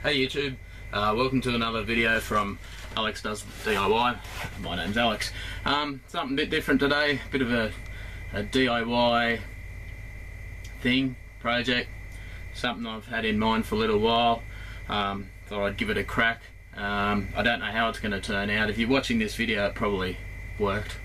Hey YouTube, welcome to another video from Alex Does DIY. My name's Alex. Something a bit different today, a bit of a DIY project, something I've had in mind for a little while. Thought I'd give it a crack. I don't know how it's going to turn out. If you're watching this video, it probably worked.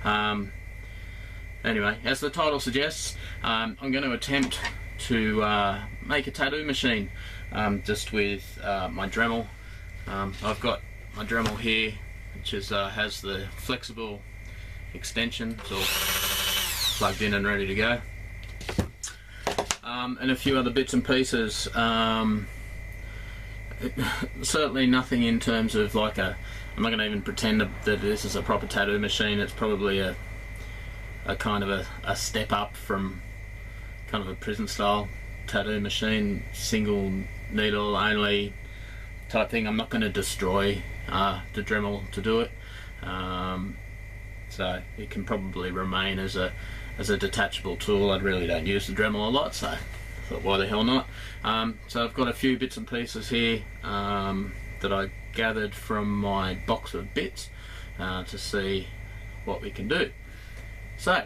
Anyway, as the title suggests, I'm going to attempt to make a tattoo machine just with my Dremel. I've got my Dremel here, which is has the flexible extension. It's all plugged in and ready to go, and a few other bits and pieces. Certainly nothing in terms of like I'm not going to even pretend that this is a proper tattoo machine. It's probably a kind of a step up from kind of a prison style tattoo machine, single needle only type thing. I'm not going to destroy the Dremel to do it, so it can probably remain as a detachable tool. I really don't use the Dremel a lot, so I thought why the hell not. So I've got a few bits and pieces here that I gathered from my box of bits to see what we can do. So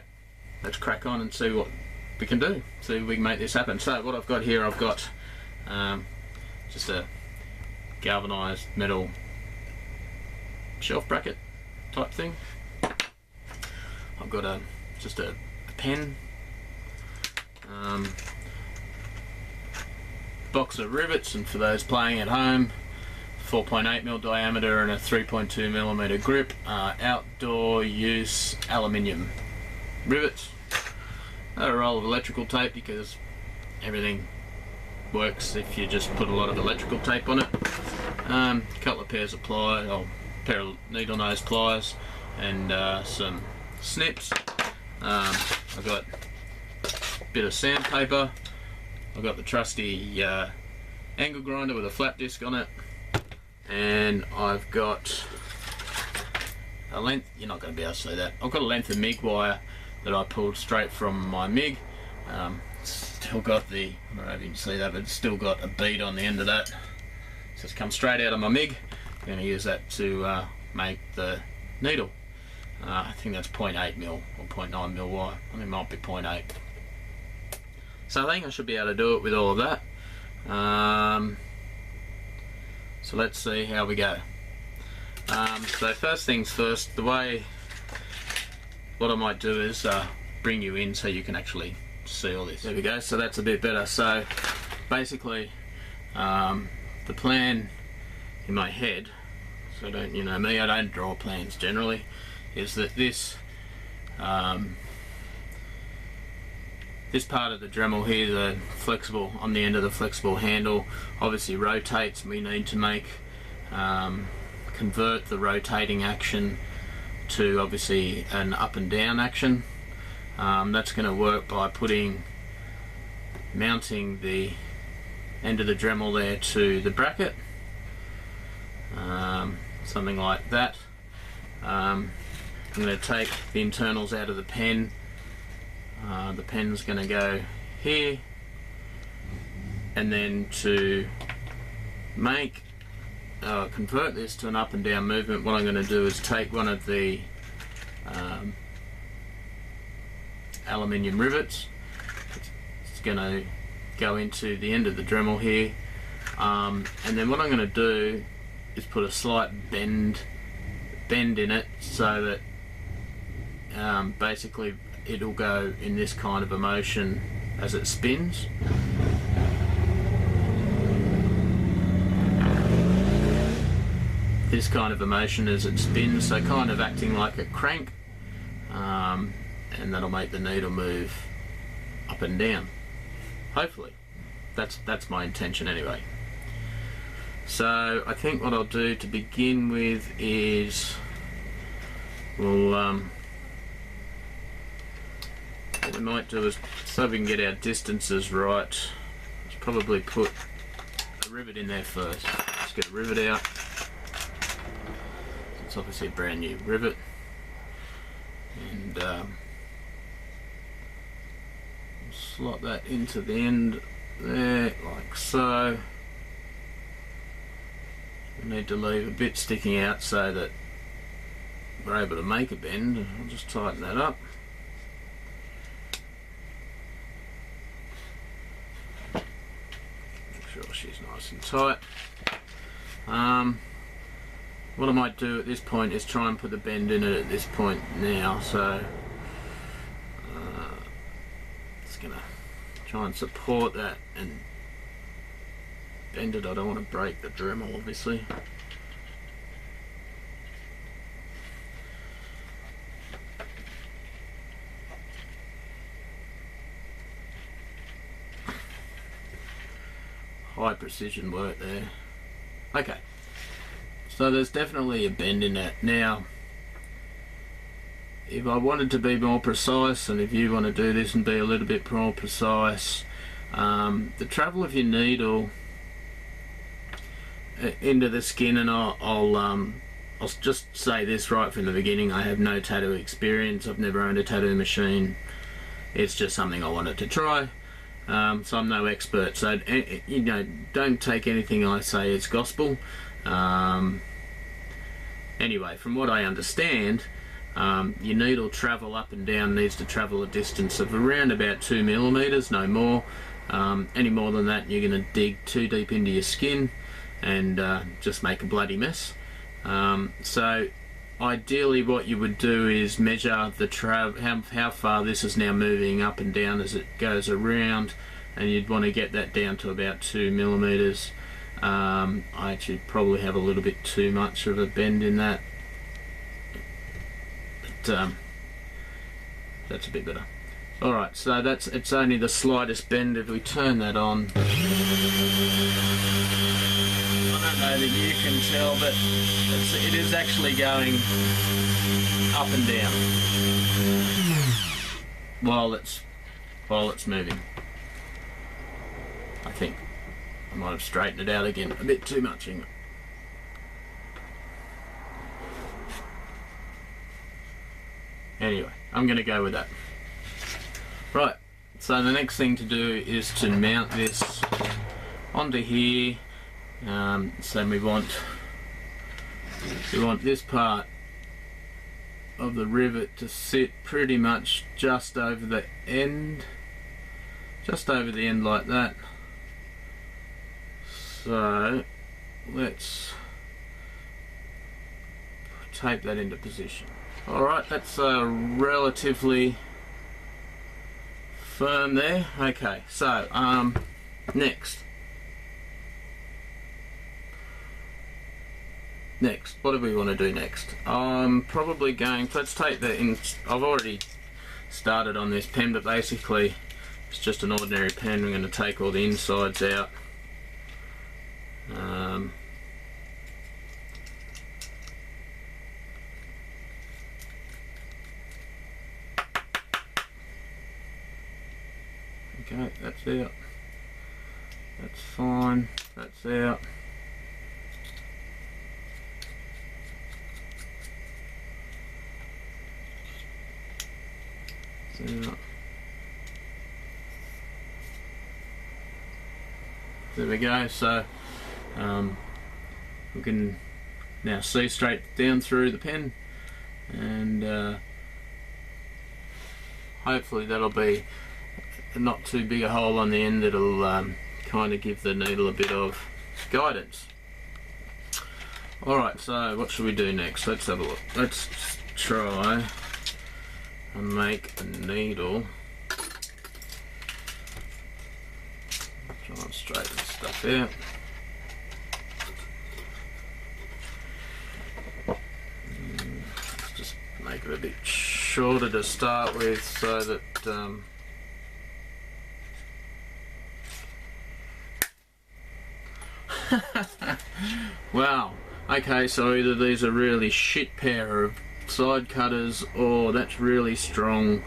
let's crack on and see what we can do, see if we can make this happen. So what I've got here, I've got just a galvanized metal shelf bracket type thing. I've got just a pen, box of rivets, and for those playing at home, 4.8mm diameter and a 3.2mm grip, outdoor use aluminium rivets, a roll of electrical tape because everything works if you just put a lot of electrical tape on it, a couple of pairs of pliers, or pair of needle nose pliers, and some snips. I've got a bit of sandpaper. I've got the trusty angle grinder with a flat disc on it, and I've got a length, you're not going to be able to see that, I've got a length of MIG wire that I pulled straight from my MIG. Still got the, I don't know if you can see that, but it's still got a bead on the end of that. So it's come straight out of my MIG. I'm going to use that to make the needle. I think that's 0.8mm or 0.9mm wire. I think it might be 0.8. So I think I should be able to do it with all of that. So let's see how we go. So first things first, what I might do is bring you in so you can actually see all this. There we go, so that's a bit better. So basically the plan in my head, so don't, you know me, I don't draw plans generally, is that this this part of the Dremel here, the flexible, on the end of the flexible handle, obviously rotates. We need to make convert the rotating action to obviously an up and down action. That's going to work by mounting the end of the Dremel there to the bracket, something like that. I'm going to take the internals out of the pen. The pen's going to go here, and then to convert this to an up and down movement, what I'm going to do is take one of the aluminium rivets. It's going to go into the end of the Dremel here, and then what I'm going to do is put a slight bend in it so that basically it'll go in this kind of a motion as it spins. This kind of a motion as it spins, so kind of acting like a crank, and that'll make the needle move up and down. Hopefully, that's my intention anyway. So I think what I'll do to begin with is what we might do is, so we can get our distances right, let's probably put a rivet in there first. Let's get a rivet out. It's obviously a brand new rivet, and slot that into the end there like so. we need to leave a bit sticking out so that we're able to make a bend. I'll just tighten that up. Make sure she's nice and tight. What I might do at this point is try and put the bend in it at this point now, so it's gonna try and support that and bend it. I don't want to break the Dremel, obviously. High precision work there. Okay, so there's definitely a bend in that. Now, if I wanted to be more precise, and if you want to do this and be a little bit more precise, the travel of your needle into the skin, and I'll just say this right from the beginning, I have no tattoo experience. I've never owned a tattoo machine. It's just something I wanted to try. So I'm no expert, so you know, don't take anything I say as gospel. Anyway, from what I understand, your needle travel up and down needs to travel a distance of around about 2 millimeters, no more. Any more than that, you're going to dig too deep into your skin and just make a bloody mess. So ideally what you would do is measure the how far this is now moving up and down as it goes around, and you'd want to get that down to about 2 millimeters. I actually probably have a little bit too much of a bend in that, but that's a bit better. Alright, so it's only the slightest bend. If we turn that on, I don't know that you can tell, but it is actually going up and down while it's moving. I think I might have straightened it out again a bit too much. Hang on. Anyway, I'm going to go with that. Right, so the next thing to do is to mount this onto here. So we want this part of the rivet to sit pretty much just over the end like that. So let's tape that into position. Alright, that's relatively firm there. Okay, so next, what do we want to do next? I'm probably going, let's take the I've already started on this pen, but basically it's just an ordinary pen. I'm going to take all the insides out. Okay, that's out. That's fine. That's out. That's out. There we go. So we can now see straight down through the pen, and hopefully that'll be not too big a hole on the end. That'll kind of give the needle a bit of guidance. Alright, so what should we do next? Let's have a look. Let's try and make a needle. Try and straighten stuff out. Let's just make it a bit shorter to start with, so that wow, okay, so either these are really shit pair of side cutters, or that's really strong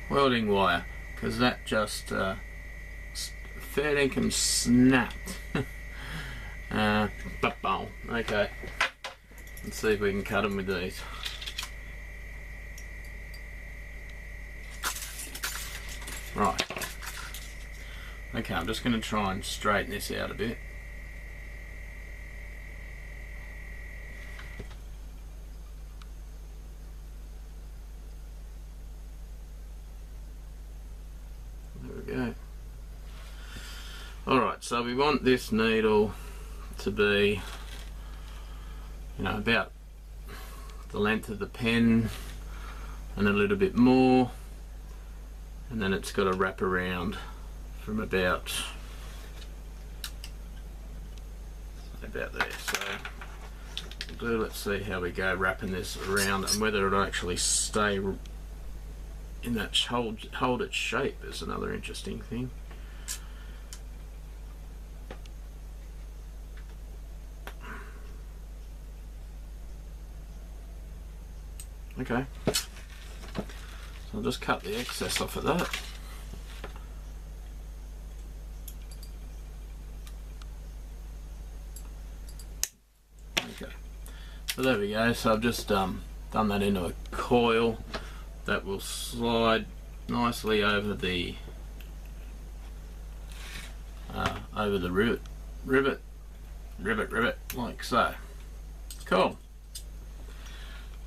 welding wire, because that just fair dinkum snapped. Okay, let's see if we can cut them with these. Right. Okay, I'm just going to try and straighten this out a bit. Alright, so we want this needle to be, you know, about the length of the pen and a little bit more, and then it's got to wrap around from about there. So let's see how we go wrapping this around and whether it'll actually stay in that hold its shape is another interesting thing. Okay, so I'll just cut the excess off of that. Okay, so there we go. So I've just done that into a coil that will slide nicely over the rivet, like so. Cool.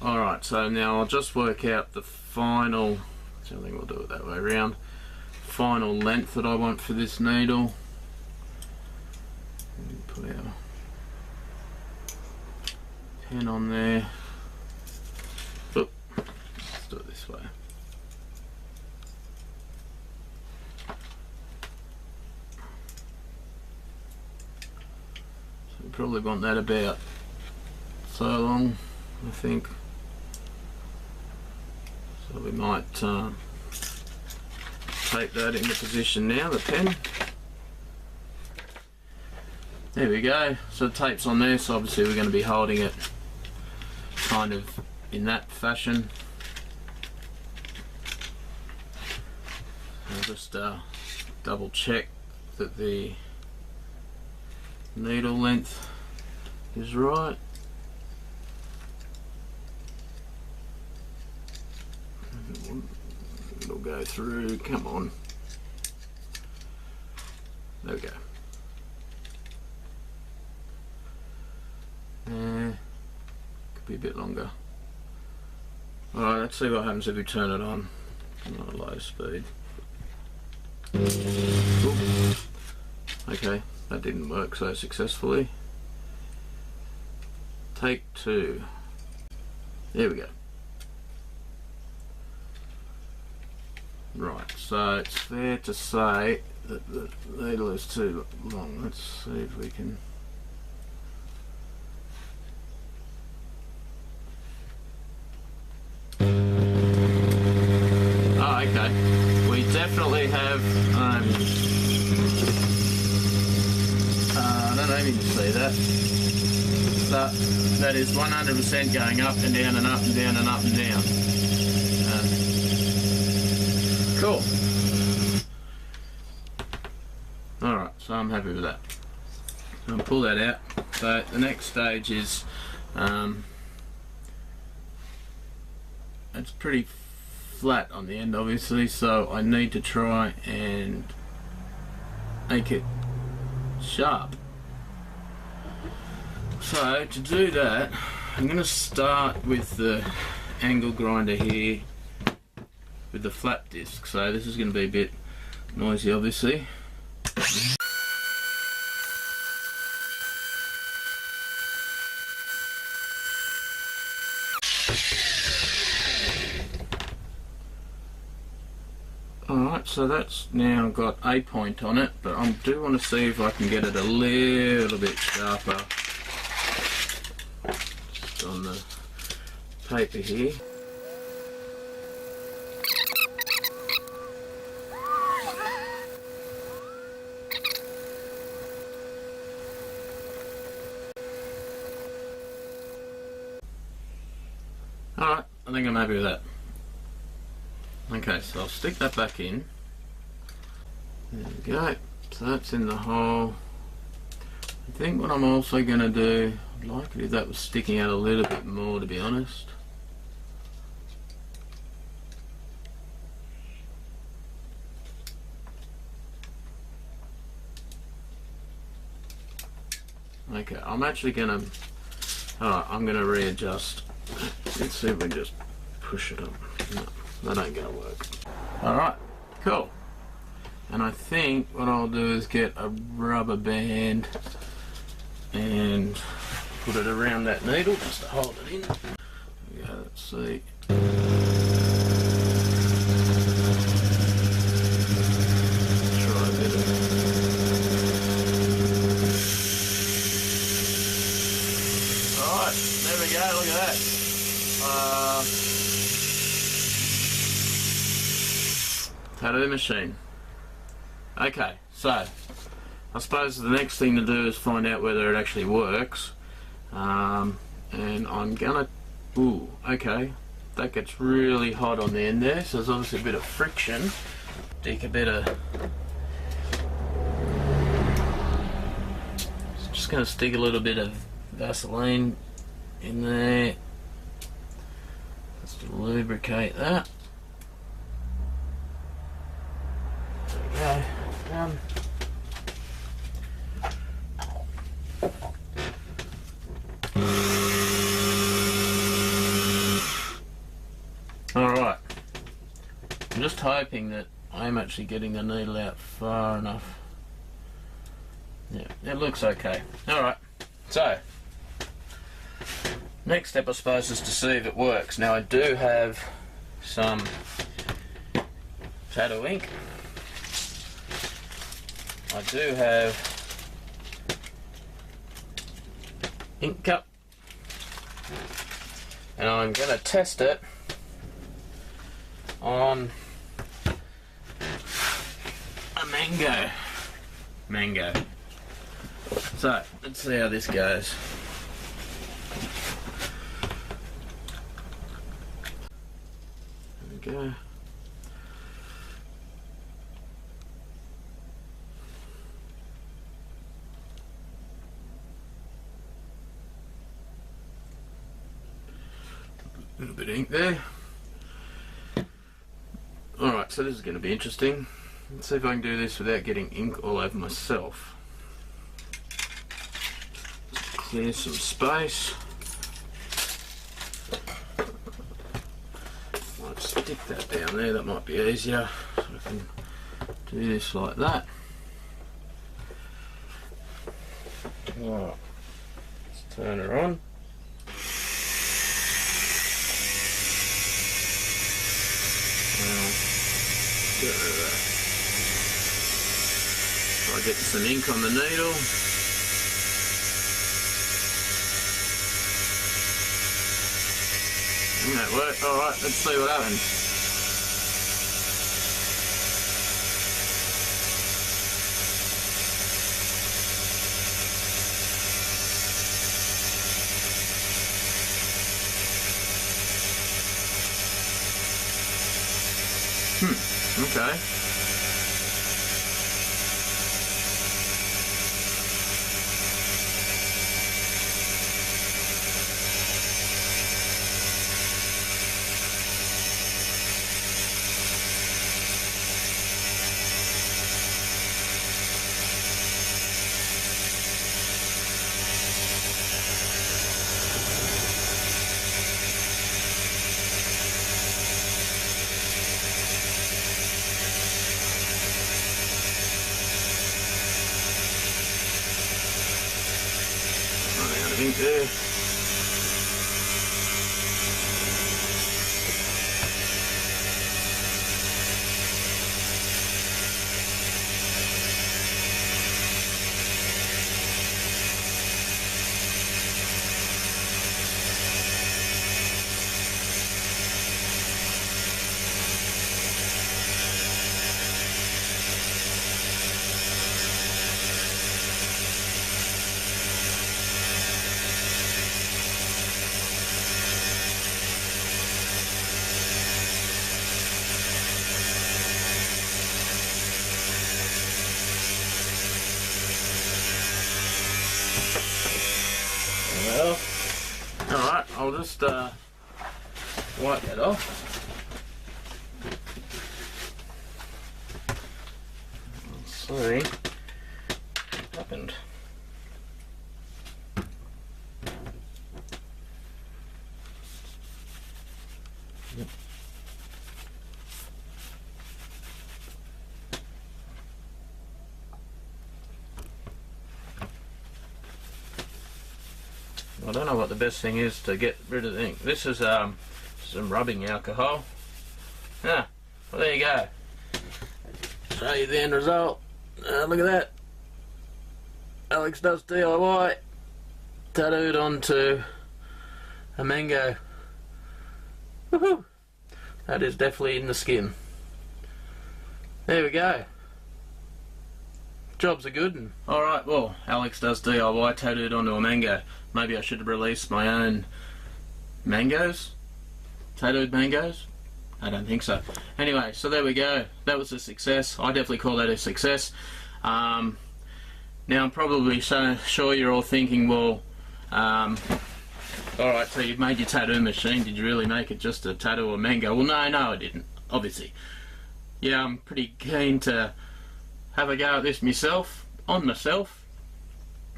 Alright, so now I'll just work out the final, so I think we'll do it that way around, final length that I want for this needle. Put our pen on there. Oop, let's do it this way. So we probably want that about so long, I think. So we might take that into position now, the pen. There we go. So the tape's on there, so obviously we're going to be holding it kind of in that fashion. I'll just double check that the needle length is right. It'll go through, come on. There we go. Could be a bit longer. Alright, let's see what happens if we turn it on a low speed. Ooh. Okay, that didn't work so successfully. Take two. There we go. Right, so it's fair to say that the needle is too long. Let's see if we can. Oh, okay. We definitely have. I don't know if you can see that. That is 100% going up and down and up and down and up and down. Cool. Alright, so I'm happy with that. So I'll pull that out. So the next stage is it's pretty flat on the end obviously, so I need to try and make it sharp. So to do that, I'm going to start with the angle grinder here with the flat disc. So this is going to be a bit noisy obviously. Alright, so that's now got a point on it, but I do want to see if I can get it a little bit sharper just on the paper here. Alright, I think I'm happy with that. Okay, so I'll stick that back in. There we go. So that's in the hole. I think what I'm also going to do, I'd like it if that was sticking out a little bit more, to be honest. Okay, I'm actually going to, alright, I'm going to readjust. Let's see if we just push it up. No, that ain't going to work. Alright, cool. And I think what I'll do is get a rubber band and put it around that needle just to hold it in. There we go, let's see. Try a bit of... Alright, there we go, look at that. Tattoo machine. Okay, so I suppose the next thing to do is find out whether it actually works. And I'm gonna... Ooh, okay. That gets really hot on the end there, so there's obviously a bit of friction. Dig a bit of... Just gonna stick a little bit of Vaseline in there. Just to lubricate that. There we go. Alright, I'm just hoping that I'm actually getting the needle out far enough. Yeah, it looks okay. Alright, so next step I suppose is to see if it works. Now I do have some tattoo ink. I do have ink cup, and I'm going to test it on a mango. So let's see how this goes. There we go. A little bit of ink there. Alright, so this is going to be interesting. Let's see if I can do this without getting ink all over myself. Clear some space. Might stick that down there, that might be easier. So I can do this like that. Alright, let's turn her on. Get rid of that. Try getting some ink on the needle. Didn't that work? Alright, let's see what happens. Okay. Ink there. Well, alright, I'll just wipe that off. Let's see what happened. I don't know what the best thing is to get rid of the ink. This is some rubbing alcohol. Well there you go. Show you the end result. Look at that. Alex Does DIY tattooed onto a mango. Woohoo! That is definitely in the skin. There we go. Jobs are good. Alright, well, Alex Does DIY tattooed onto a mango. Maybe I should have released my own mangoes? Tattooed mangoes? I don't think so. Anyway, so there we go. That was a success. I definitely call that a success. Now I'm probably so sure you're all thinking, well, alright, so you've made your tattoo machine. Did you really make it just to tattoo a mango? Well, no, I didn't, obviously. Yeah, I'm pretty keen to have a go at this myself, on myself,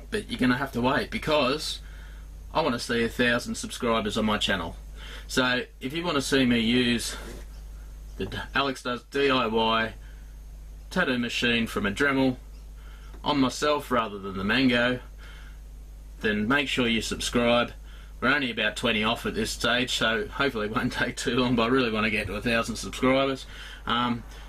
but you're going to have to wait because I want to see 1,000 subscribers on my channel. So if you want to see me use the Alex Does DIY tattoo machine from a Dremel on myself rather than the mango, then make sure you subscribe. We're only about 20 off at this stage, so hopefully it won't take too long, but I really want to get to 1,000 subscribers.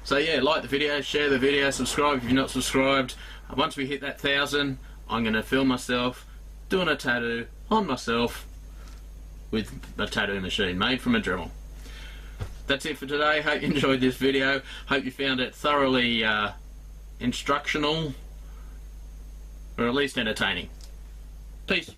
So yeah, like the video, share the video, subscribe if you're not subscribed. Once we hit that 1,000, I'm going to film myself doing a tattoo on myself with a tattoo machine made from a Dremel. That's it for today. Hope you enjoyed this video. Hope you found it thoroughly instructional, or at least entertaining. Peace.